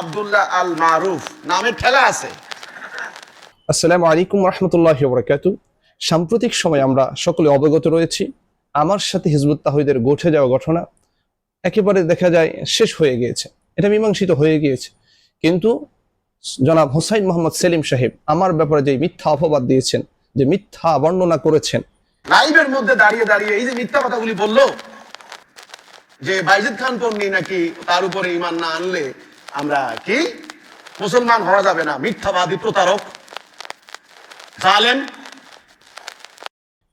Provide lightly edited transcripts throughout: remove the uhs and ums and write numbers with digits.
আব্দুল্লাহ আল মারুফ নামে ঠেলা আছে। আসসালামু আলাইকুম রহমতুল্লাহি ওয়া বারাকাতুহু। সাম্প্রতিক সময় আমরা সকলে অবগত রয়েছি, আমার সাথে হিজবুত তাওহীদের ঘটে যাওয়া ঘটনা একেবারে দেখা যায় শেষ হয়ে গিয়েছে, এটা মীমাংসিত হয়ে গিয়েছে। কিন্তু জনাব হুসাইন মোহাম্মদ সেলিম সাহেব আমার ব্যাপারে যে মিথ্যা অপবাদ দিয়েছেন, যে মিথ্যা বর্ণনা করেছেন, লাইভের মধ্যে দাঁড়িয়ে দাঁড়িয়ে এই যে মিথ্যা কথাগুলি বললো যে বাইজিদ খান পন্নী নাকি তার উপরে ঈমান না আনলে আমরা কি মুসলমান হওয়া যাবে না, মিথ্যাবাদী, প্রতারক, জালেম।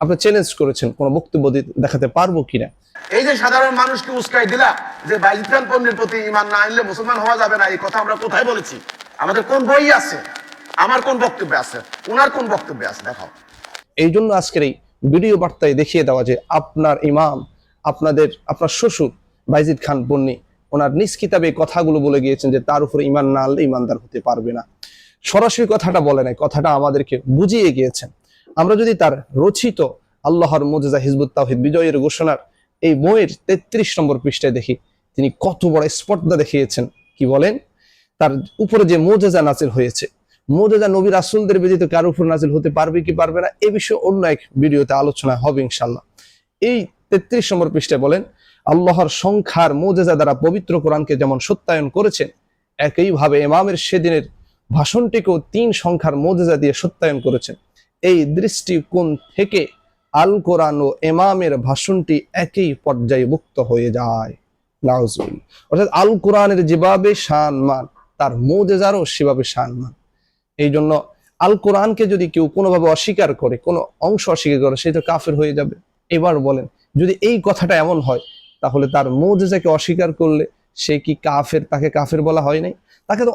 আপনি চ্যালেঞ্জ করেছেন, কোনো বক্তব্য দেখাতে পারবো কিনা। এই যে সাধারণ মানুষকে উস্কাই দিলা যে বাইজিদ খান পন্নীর প্রতি ঈমান না আনলে মুসলমান হওয়া যাবে না, এই কথা আমরা কোথায় বলেছি? আমাদের কোন বই আছে? আমার কোন বক্তব্যে আছে? উনার কোন বক্তব্যে আছে? দেখাও। এই জন্য আজকের এই ভিডিও বার্তায় দেখিয়ে দেওয়া যে আপনার ইমাম, আপনার শ্বশুর বাইজিদ খান পন্নী ওনার নিজ কিতাবে কথাগুলো বলে গিয়েছেন যে তার উপর ঈমান না আনলে ঈমানদার হতে পারবে না। সরাসরি কথাটা বলে নাই, কথাটা আমাদেরকে বুঝিয়ে গিয়েছেন। আমরা যদি তার রচিত আল্লাহর মুজিজা হিজবুত তাওহীদ বিজয়ের ঘোষণার এই বইয়ের 33 নম্বর পৃষ্ঠায় দেখি, তিনি কত বড় স্পর্ধা দেখিয়েছেন। কি বলেন? তার উপরে যে মুজিজা নাজিল হয়েছে, মুজিজা নবী রাসূলদের ব্যতীত কার উপর নাজিল হতে পারবে কি পারবে না, এই বিষয়ে অন্য এক ভিডিওতে আলোচনা হবে ইনশাআল্লাহ। এই 33 নম্বর পৃষ্ঠায় বলেন, আল্লাহর সংখ্যার মুজিজা দ্বারা পবিত্র কোরআনকে যেমন সত্যায়ন করেছেন, একইভাবে ইমামের সেদিনের ভাষণটিকেও 3 সংখ্যার মুজিজা দিয়ে সত্যায়ন করেছেন। এই দৃষ্টিকোণ থেকে আল কোরআন ও ইমামের ভাষণটি একই পর্যায়ভুক্ত হয়ে যায়। নাউজুবিল্লাহ। অর্থাৎ আল কোরআনের যেভাবে শানমান, তার মুজিজারও সেভাবে শানমান। এই জন্য আল কোরআনকে যদি কেউ কোনোভাবে অস্বীকার করে, কোনো অংশ অস্বীকার করে, সে তো কাফের হয়ে যাবে। এবার বলেন, যদি এই কথাটা এমন হয়, তাহলে তার মুজিজাকে অস্বীকার করলে সে কি কাফের? তাকে কাফের বলা হয় নাই? তাকে তো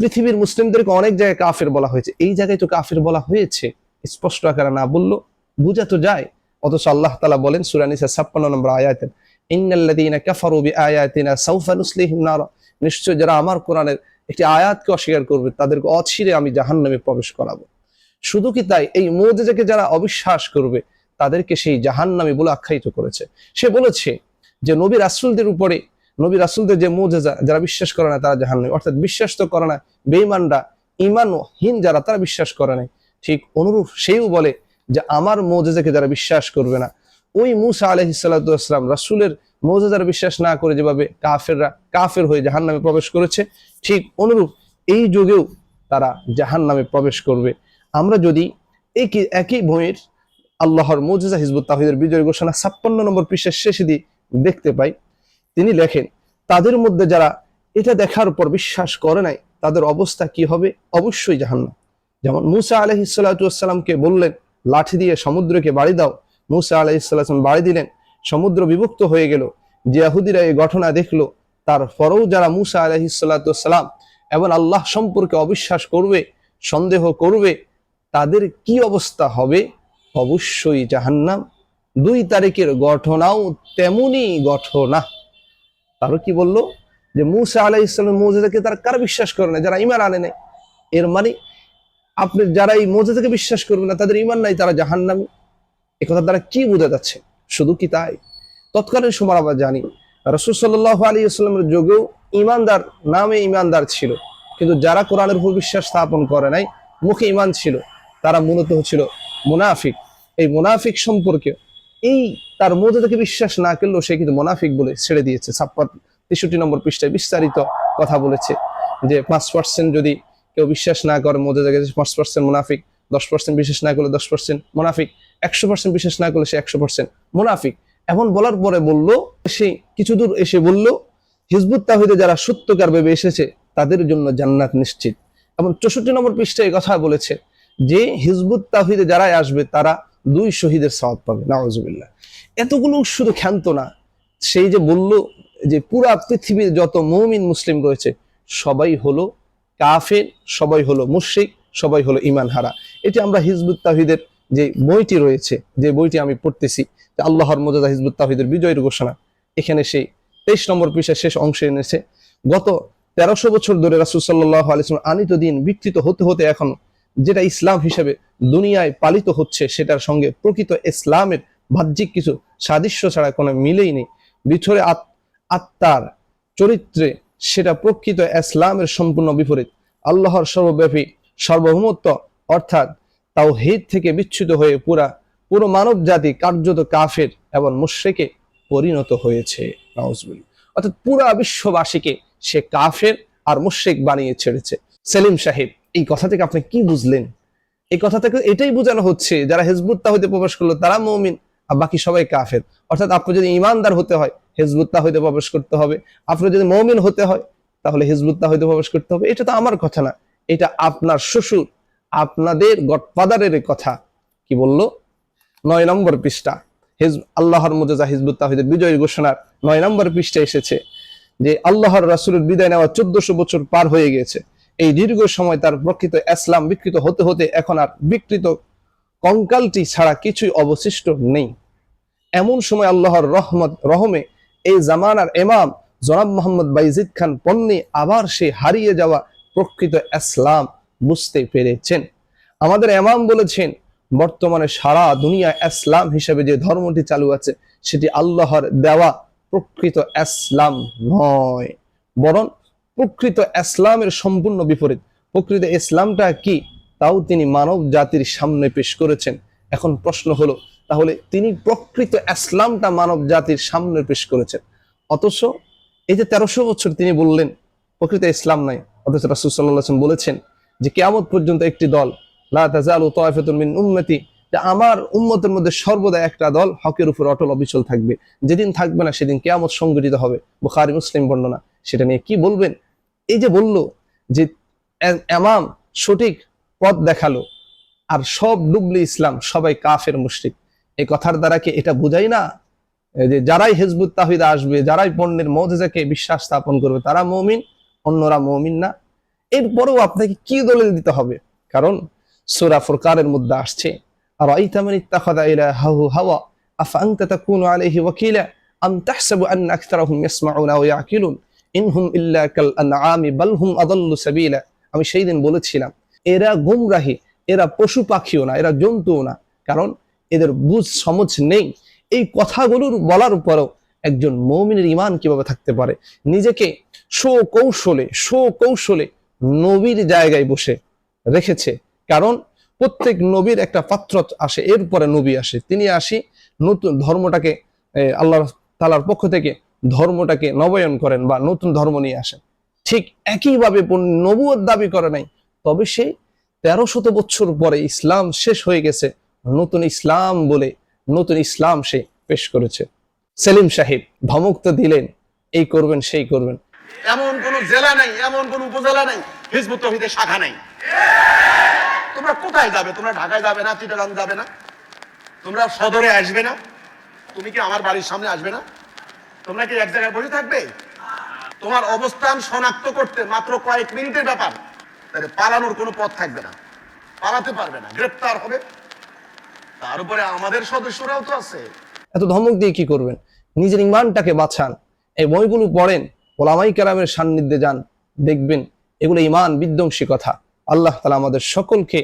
পৃথিবীর মুসলিমদেরকে অনেক জায়গায় কাফের বলা হয়েছে, এই জায়গায় তো কাফের বলা হয়েছে। স্পষ্ট আকারে না বললো বুঝা তো যায়। অথচ আল্লাহ তাআলা বলেন সূরা নিসা 56 নম্বর আয়াতে, ইন্নাল্লাযীনা কাফারু বিআয়াতিনা সাউফা নুসলিহিম নারা, নিশ্চয় যারা আমার কোরআনের একটি আয়াতকে অস্বীকার করবে তাদেরকে অচিরে আমি জাহান্নামে প্রবেশ করাবো। শুধু কি তাই, এই মুজিজাকে যারা অবিশ্বাস করবে তাদেরকে সেই জাহান্নামী বলে আখ্যায়িত করেছে। সে বলেছে যে নবী রাসূলদের উপরে, নবী রাসূলদের যে মুজিজা যারা বিশ্বাস করে না তারা জাহান্নামী। অর্থাৎ বিশ্বাস তো করে না, বেঈমানরা, ঈমানহীন যারা, তারা বিশ্বাস করে না। ঠিক অনুরূপ সেও বলে যে আমার মুজিজাকে যারা বিশ্বাস করবে না, ওই মূসা আলাইহিস সালাতু ওয়াস সালাম রাসূলের মুজিজার বিশ্বাস না করে যেভাবে কাফেররা কাফের হয়ে জাহান্নামে প্রবেশ করেছে, ঠিক অনুরূপ এই যুগেও তারা জাহান্নামে প্রবেশ করবে। আমরা যদি একই বইয়ের আল্লাহর মুজিজা হিজবুত তাওহীদের বিজয় ঘোষণা 56 নম্বর পৃষ্ঠার শেষে দিয়ে দেখতে পাই, তিনি লেখেন তাদের মধ্যে যারা এটা দেখার পর বিশ্বাস করে নাই তাদের অবস্থা কি হবে? অবশ্যই জাহান্নাম। যেমন মূসা আলাইহিস সালাতু ওয়াস সালামকে বললেন লাঠি দিয়ে সমুদ্রকে বাড়ি দাও, মূসা আলাইহিস সালাম বাড়ি দিলেন, সমুদ্র বিভক্ত হয়ে গেল। যে ইহুদিরা এই ঘটনা দেখলো, তারপরেও যারা মূসা আলাইহিস সালাতু ওয়াস সালাম এবং আল্লাহ সম্পর্কে অবিশ্বাস করবে, সন্দেহ করবে, তাদের কি অবস্থা হবে? অবশ্যই জাহান্নাম। 2 তারিখের ঘটনাও তেমনি ঘটনা। তারও কি বললো যে মূসা আলাইহিস সালামের মুজিজাকে তারা কারা বিশ্বাস করে না? যারা ঈমান আনে নাই। এর মানে আপনি যারা এই মুজিজাকে বিশ্বাস করবে না, তাদের ঈমান নাই, তারা জাহান্নামী। এই কথার দ্বারা কি বোঝা যাচ্ছে? শুধু কি তাই, তৎকালীন সময় আমরা জানি রাসূল সাল্লাল্লাহু আলাইহি ওয়াসাল্লামের যুগেও ঈমানদার নামে ঈমানদার ছিল, কিন্তু যারা কোরআনের উপর বিশ্বাস স্থাপন করে নাই, মুখে ঈমান ছিল, তারা মূলত ছিল মুনাফিক। এই মুনাফিক সম্পর্কে এই তার মুজিজাকে বিশ্বাস না করলেও সে কিন্তু মুনাফিক বলে ছেড়ে দিয়েছে। 63 নম্বর পৃষ্ঠায় বিস্তারিত কথা বলেছে যে 5% যদি কেউ বিশ্বাস না করে মুজিজাকে 5% মুনাফিক, 10% বিশ্বাস না করলে 10% মুনাফিক, 100% বিশ্বাস না করলে সে 100% মুনাফিক। এমন বলার পরে বলল, সে কিছু দূর এসে বলল হিজবুত তাওহীদে যারা সত্যকার ভেবে এসেছে তাদের জন্য জান্নাত নিশ্চিত। এবং 64 নম্বর পৃষ্ঠায় কথা বলেছে যে হিজবুত তাওহীদে যারাই আসবে তারা 2 শহীদের সওয়াব পাবে। নাউজুবিল্লাহ। এতগুলো শুধু ক্ষান্ত না, সেই যে বলল যে পুরা পৃথিবীর যত মুমিন মুসলিম রয়েছে সবাই হলো কাফের, সবাই হলো মুশরিক, সবাই হলো ঈমান হারা। এটি আমরা হিজবুত তাওহীদের যে বইটি রয়েছে, যে বইটি আমি পড়তেছি, আল্লাহর মুজিজা হিজবুত তাওহীদের বিজয়ের ঘোষণা, এখানে সেই 23 নম্বর পৃষ্ঠার শেষ অংশে এনেছে গত 1300 বছর ধরে রাসূল সাল্লাল্লাহু আলাইহি ওয়াসাল্লাম আনিত দিন বিকৃত হতে হতে এখন যেটা ইসলাম হিসেবে দুনিয়ায় পালিত হচ্ছে, সেটার সঙ্গে প্রকৃত ইসলামের বাহ্যিক কিছু সাদৃশ্য ছাড়া কোনো মিলেই নেই। ভিতরে আত্মার চরিত্রে সেটা প্রকৃত ইসলামের সম্পূর্ণ বিপরীত। আল্লাহর সর্বব্যাপী সার্বভৌমত্ব অর্থাৎ তাওহীদ থেকে বিচ্যুত হয়ে পুরো মানব জাতি কার্যত কাফের এবং মুশরিকে পরিণত হয়েছে। নাউজুবিল্লাহ। অর্থাৎ পুরা বিশ্ববাসীকে সে কাফের আর মুশরিক বানিয়ে ছেড়েছে। সেলিম সাহেব, এই কথা থেকে আপনি কি বুঝলেন? এই কথা থেকে এটাই বোঝানো হচ্ছে যারা হিজবুত তাওহীদে প্রবেশ করলো তারা মুমিন আর বাকি সবাই কাফের। অর্থাৎ আপনি যদি ঈমানদার হতে হয় হিজবুত তাওহীদে প্রবেশ করতে হবে, আপনি যদি মুমিন হতে হয় তাহলে হিজবুত তাওহীদে প্রবেশ করতে হবে। এটা তো আমার কথা না, এটা আপনার শ্বশুর আপনাদের গডফাদারের কথা। কি বলল? 9 নম্বর পৃষ্ঠা আল্লাহর মুজাজা হিজবুত তাওহীদের বিজয় ঘোষণার 9 নম্বর পৃষ্ঠা এসেছে যে আল্লাহর রাসূলের বিদায় নেওয়া 1400 বছর পার হয়ে গেছে। এই দীর্ঘ সময় তার প্রকৃত ইসলাম বিকৃত হতে হতে এখন আর বিকৃত কঙ্কালটি ছাড়া কিছুই অবশিষ্ট নেই। এমন সময় আল্লাহর রহমে এই জামানার ইমাম জনাব মোহাম্মদ বাইজিদ খান পন্নী আবার সেই হারিয়ে যাওয়া প্রকৃত ইসলাম বুঝতে পেরেছেন। আমাদের ইমাম বলেছেন বর্তমানে সারা দুনিয়া ইসলাম হিসেবে যে ধর্মটি চালু আছে সেটি আল্লাহর দেওয়া প্রকৃত ইসলাম নয়, বরং প্রকৃত ইসলামের সম্পূর্ণ বিপরীত। প্রকৃত ইসলামটা কি তাও তিনি মানব জাতির সামনে পেশ করেছেন। এখন প্রশ্ন হলো, তাহলে তিনি প্রকৃত ইসলামটা মানব জাতির সামনে পেশ করেছেন, অথচ এই যে 1300 বছর তিনি বললেন প্রকৃত ইসলাম নাই, অথচ রাসূল সাল্লাল্লাহু আলাইহি ওয়াসাল্লাম বলেছেন যে কিয়ামত পর্যন্ত একটি দল, লা তাযালু তায়ফাতুন মিন উম্মতি, যে আমার উম্মতের মধ্যে সর্বদা একটা দল হকের উপর অটল অবিচল থাকবে। যেদিন থাকবে না সেদিন কিয়ামত সংঘটিত হবে। বুখারী মুসলিম বর্ণনা। সেটা নিয়ে কি বলবেন? এই যে বলল যে ইমাম সঠিক পথ দেখালো আর সব ডুবলি ইসলাম, সবাই কাফের মুশরিক, এই কথার দ্বারা কি এটা বোঝাই না যে যারাই হিজবুত তাওহীদ আসবে, যারাই পণ্যের মুজিজাকে বিশ্বাস স্থাপন করবে তারা মুমিন, অন্যরা মুমিন না? এরপরেও আপনাকে কি দলিল দিতে হবে? কারণ সূরা ফুরকানের মধ্যে আসছে, আর আইতা মান ইত্তাখাযা ইলাহাহু হাওয়া আফা আনতা তাকুনু আলাইহি ওয়াকিলা আম তাহসাবু আন্না আকতারাহুম ইয়াসমাউনা ওয়া ইয়াকিলুন ইনহুম ইল্লা কাল আনআমি বাল হুম আদাল্লু সাবিলা। আমি সেই দিন বলেছিলাম এরা গুমরাহী, এরা পশু পাখিও না, এরা জন্তুও না, কারণ এদের বুঝ সমঝ নেই। এই কথাগুলোর বলার পরেও একজন মুমিনের ঈমান কিভাবে থাকতে পারে? নিজেকে সুকৌশলে নবীর জায়গায় বসে রেখেছে। কারণ প্রত্যেক নবীর একটা পাত্র আসে, এরপরে নবী আসে, তিনি আসি নতুন ধর্মটাকে আল্লাহ তাআলার পক্ষ থেকে ধর্মটাকে নবায়ন করেন বা নতুন ধর্ম নিয়ে আসেন। ঠিক একইভাবে নবুয়ত দাবি করে নাই, তবে সে 1300 বছর পরে ইসলাম শেষ হয়ে গেছে, নতুন ইসলাম বলে নতুন ইসলাম সে পেশ করেছে। সেলিম সাহেব ধমক তো দিলেন, এই করবেন সেই করবেন। এমন কোন জেলা নাই, এমন কোন উপজেলা নাই হিজবুত তাওহীদের শাখা নাই। তোমরা কোথায় যাবে? তোমরা ঢাকায় যাবে না, চিটাগাং যাবে না, তোমরা সদরে আসবে না, তুমি কি আমার বাড়ির সামনে আসবে না? তোমরা কি এক জায়গায় বসে থাকবে? তোমার অবস্থান শনাক্ত করতে মাত্র কয়েক মিনিটের ব্যাপার, তাহলে পালানোর কোনো পথ থাকবে না, পালাতে পারবে না, গ্রেফতার হবে। তার উপরে আমাদের সদস্যরাও তো আছে। এত ধমক দিয়ে কি করবেন? নিজের ঈমানটাকে বাঁচান, এই বইগুলো পড়েন, ওলামায়ে কেরামের সান্নিধ্যে যান, দেখবেন এগুলো ঈমান বিধ্বংসী কথা। আল্লাহ তাআলা আমাদের সকলকে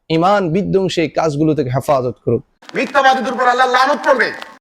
ঈমান বিধ্বংসী এই কাজগুলো থেকে হেফাজত করুক। মিথ্যাবাদীদের উপর আল্লাহ লানত করবে।